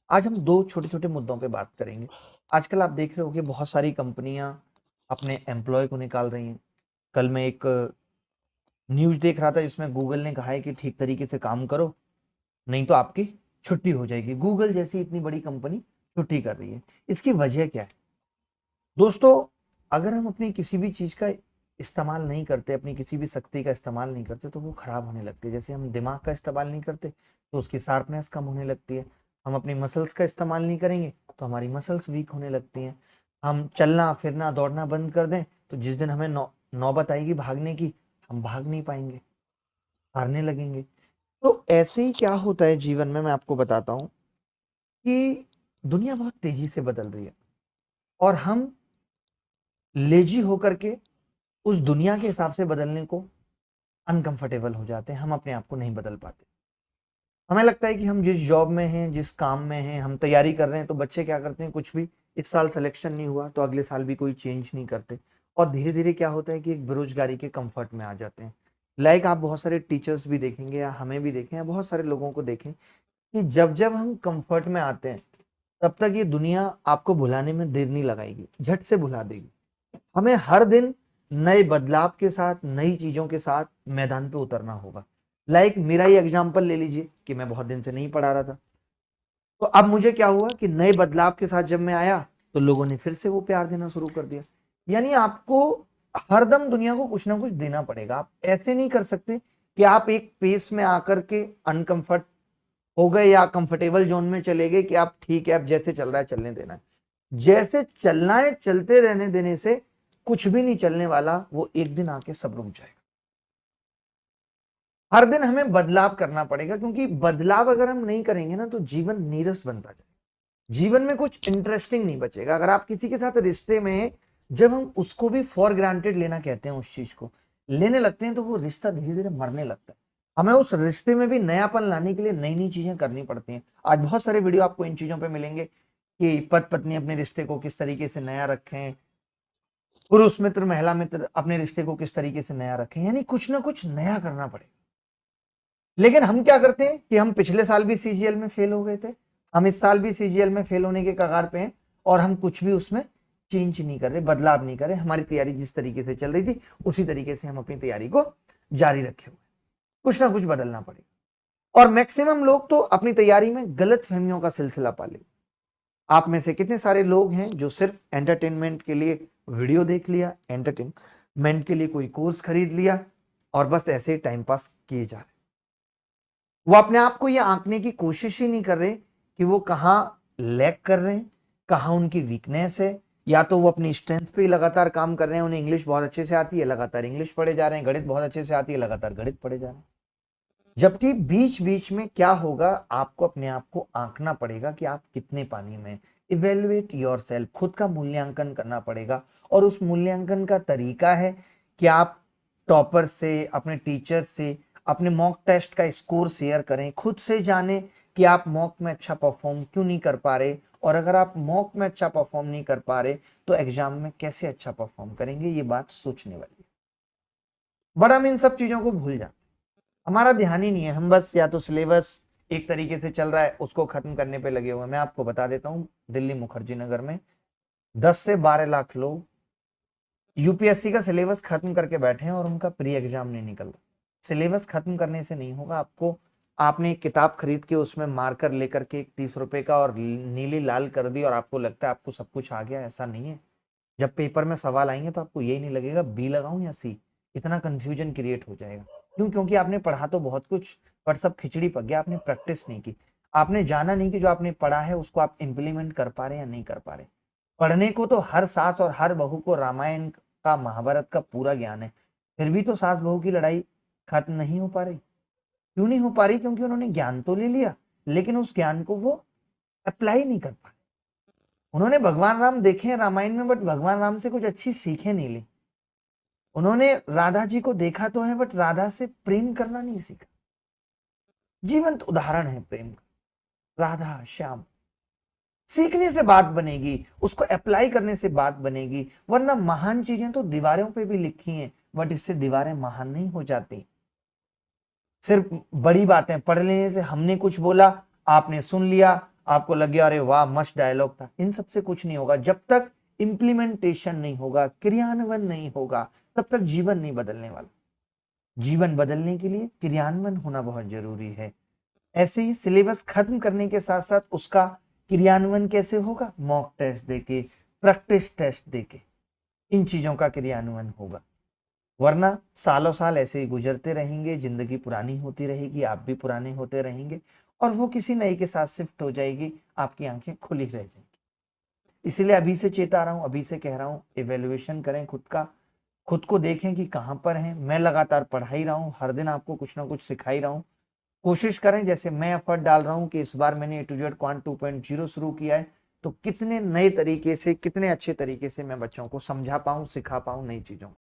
आज हम दो छोटे छोटे मुद्दों पे बात करेंगे। आजकल आप देख रहे हो कि बहुत सारी कंपनियां अपने एम्प्लॉय को निकाल रही हैं। कल मैं एक न्यूज़ देख रहा था जिसमें गूगल ने कहा है कि ठीक तरीके से काम करो, नहीं तो आपकी छुट्टी हो जाएगी। गूगल जैसी इतनी बड़ी कंपनी छुट्टी कर रही है। इसकी वजह क्या है दोस्तों? अगर हम अपनी किसी भी चीज का इस्तेमाल नहीं करते, अपनी किसी भी शक्ति का इस्तेमाल नहीं करते, तो वो खराब होने लगती है। जैसे हम दिमाग का इस्तेमाल नहीं करते तो उसकी शार्पनेस कम होने लगती है। हम अपनी मसल्स का इस्तेमाल नहीं करेंगे तो हमारी मसल्स वीक होने लगती हैं। हम चलना फिरना दौड़ना बंद कर दें तो जिस दिन हमें नौबत आएगी भागने की, हम भाग नहीं पाएंगे, हारने लगेंगे। तो ऐसे ही क्या होता है जीवन में, मैं आपको बताता हूं कि दुनिया बहुत तेजी से बदल रही है और हम लेजी होकर के उस दुनिया के हिसाब से बदलने को अनकंफर्टेबल हो जाते हैं। हम अपने आप को नहीं बदल पाते। हमें लगता है कि हम जिस जॉब में हैं, जिस काम में हैं, हम तैयारी कर रहे हैं। तो बच्चे क्या करते हैं, कुछ भी इस साल सिलेक्शन नहीं हुआ तो अगले साल भी कोई चेंज नहीं करते और धीरे धीरे क्या होता है कि एक बेरोजगारी के कंफर्ट में आ जाते हैं। लाइक आप बहुत सारे टीचर्स भी देखेंगे या हमें भी देखें या बहुत सारे लोगों को देखें कि जब जब हम कंफर्ट में आते हैं तब तक ये दुनिया आपको भुलाने में देर नहीं लगाएगी, झट से भुला देगी। हमें हर दिन नए बदलाव के साथ, नई चीजों के साथ मैदान पे उतरना होगा। लाइक मेरा ही एग्जांपल ले लीजिए कि मैं बहुत दिन से नहीं पढ़ा रहा था, तो अब मुझे क्या हुआ कि नए बदलाव के साथ जब मैं आया तो लोगों ने फिर से वो प्यार देना शुरू कर दिया। यानी आपको हरदम दुनिया को कुछ ना कुछ देना पड़ेगा। आप ऐसे नहीं कर सकते कि आप एक पेस में आकर के अनकंफर्ट हो गए या कंफर्टेबल जोन में चले गए कि आप ठीक है, अब जैसे चल रहा है चलने देना है। जैसे चलना है चलते रहने देने से कुछ भी नहीं चलने वाला, वो एक दिन आके सब रुक जाएगा। हर दिन हमें बदलाव करना पड़ेगा, क्योंकि बदलाव अगर हम नहीं करेंगे ना तो जीवन नीरस बनता जाएगा। जीवन में कुछ इंटरेस्टिंग नहीं बचेगा। अगर आप किसी के साथ रिश्ते में हैं, जब हम उसको भी फॉर ग्रांटेड लेना कहते हैं, उस चीज को लेने लगते हैं तो वो रिश्ता धीरे धीरे मरने लगता है। हमें उस रिश्ते में भी नयापन लाने के लिए नई नई चीजें करनी पड़ती हैं। आज बहुत सारे वीडियो आपको इन चीजों पे मिलेंगे कि पति पत्नी अपने रिश्ते को किस तरीके से नया रखें, पुरुष मित्र महिला मित्र अपने रिश्ते को किस तरीके से नया रखें। यानी कुछ ना कुछ नया करना पड़ेगा। लेकिन हम क्या करते हैं कि हम पिछले साल भी सीजीएल में फेल हो गए थे, हम इस साल भी सीजीएल में फेल होने के कगार पे हैं और हम कुछ भी उसमें चेंज नहीं कर रहे, बदलाव नहीं कर रहे। हमारी तैयारी जिस तरीके से चल रही थी उसी तरीके से हम अपनी तैयारी को जारी रखे हुए। कुछ ना कुछ बदलना पड़ेगा। और मैक्सिमम लोग तो अपनी तैयारी में गलत फहमियों का सिलसिला पाले। आप में से कितने सारे लोग हैं जो सिर्फ एंटरटेनमेंट के लिए वीडियो देख लिया, एंटरटेनमेंट के लिए कोई कोर्स खरीद लिया और बस ऐसे टाइम पास किए जा रहे। वो अपने आप को ये आंकने की कोशिश ही नहीं कर रहे कि वो कहां लैग कर रहे हैं, कहां उनकी वीकनेस है। या तो वो अपनी स्ट्रेंथ पे लगातार काम कर रहे हैं, उन्हें इंग्लिश बहुत अच्छे से आती है, लगातार इंग्लिश पढ़े जा रहे हैं, गणित बहुत अच्छे से आती है, लगातार गणित पढ़े जा रहे हैं। जबकि बीच बीच में क्या होगा, आपको अपने आप को आंकना पड़ेगा कि आप कितने पानी में। इवेल्युएट योर सेल्फ, खुद का मूल्यांकन करना पड़ेगा। और उस मूल्यांकन का तरीका है कि आप टॉपर से, अपने टीचर से अपने मॉक टेस्ट का स्कोर शेयर करें, खुद से जाने कि आप मॉक में अच्छा परफॉर्म क्यों नहीं कर पा रहे, और अगर आप मॉक में अच्छा परफॉर्म नहीं कर पा रहे तो एग्जाम में कैसे अच्छा परफॉर्म करेंगे। ये बात सोचने वाली है। बट हम इन सब चीजों को भूल जाते, हमारा ध्यान ही नहीं है। हम बस या तो सिलेबस एक तरीके से चल रहा है उसको खत्म करने पे लगे हुए हैं। मैं आपको बता देता हूं, दिल्ली मुखर्जी नगर में 10 से 12 लाख लोग यूपीएससी का सिलेबस खत्म करके बैठे हैं और उनका प्री एग्जाम नहीं निकल रहा। सिलेबस खत्म करने से नहीं होगा। आपको, आपने एक किताब खरीद के उसमें मार्कर लेकर के 30 रुपए का और नीली लाल कर दी और आपको लगता है आपको सब कुछ आ गया, ऐसा नहीं है। जब पेपर में सवाल आएंगे तो आपको यही नहीं लगेगा बी लगाऊं या सी, इतना कंफ्यूजन क्रिएट हो जाएगा। क्यों? क्योंकि आपने पढ़ा तो बहुत कुछ पर सब खिचड़ी पक गया, आपने प्रैक्टिस नहीं की। आपने जाना नहीं कि जो आपने पढ़ा है उसको आप इंप्लीमेंट कर पा रहे या नहीं कर पा रहे। पढ़ने को तो हर सास और हर बहू को रामायण का, महाभारत का पूरा ज्ञान है, फिर भी तो सास बहू की लड़ाई खत्म नहीं हो पा रही। क्यों नहीं हो पा रही? क्योंकि उन्होंने ज्ञान तो ले लिया लेकिन उस ज्ञान को वो अप्लाई नहीं कर पा रहे। उन्होंने भगवान राम देखे हैं रामायण में, बट भगवान राम से कुछ अच्छी सीखें नहीं ली। उन्होंने राधा जी को देखा तो है बट राधा से प्रेम करना नहीं सीखा। जीवंत उदाहरण है प्रेम का, राधा श्याम। सीखने से बात बनेगी, उसको अप्लाई करने से बात बनेगी। वरना महान चीजें तो दीवारों पे भी लिखी हैं बट इससे दीवारें महान नहीं हो जाती। सिर्फ बड़ी बातें पढ़ लेने से, हमने कुछ बोला आपने सुन लिया, आपको लगे अरे वाह मस्त डायलॉग था, इन सबसे कुछ नहीं होगा। जब तक इम्प्लीमेंटेशन नहीं होगा, क्रियान्वयन नहीं होगा, तब तक जीवन नहीं बदलने वाला। जीवन बदलने के लिए क्रियान्वयन होना बहुत जरूरी है। ऐसे ही सिलेबस खत्म करने के साथ साथ उसका क्रियान्वयन कैसे होगा? मॉक टेस्ट देके, प्रैक्टिस टेस्ट देके, इन चीजों का क्रियान्वयन होगा। वरना सालों साल ऐसे ही गुजरते रहेंगे, जिंदगी पुरानी होती रहेगी, आप भी पुराने होते रहेंगे और वो किसी नए के साथ शिफ्ट हो जाएगी, आपकी आंखें खुली रह जाएंगी। इसीलिए अभी से चेता रहा हूं, अभी से कह रहा हूं, इवेल्युएशन करें खुद का, खुद को देखें कि कहां पर हैं। मैं लगातार पढ़ा ही रहा हूं, हर दिन आपको कुछ ना कुछ सिखा ही रहा हूं। कोशिश करें, जैसे मैं एफर्ट डाल रहा हूं कि इस बार मैंने A to Z क्वांट 2.0 शुरू किया है, तो कितने नए तरीके से, कितने अच्छे तरीके से मैं बच्चों को समझा पाऊं, सिखा पाऊं नई चीजों को।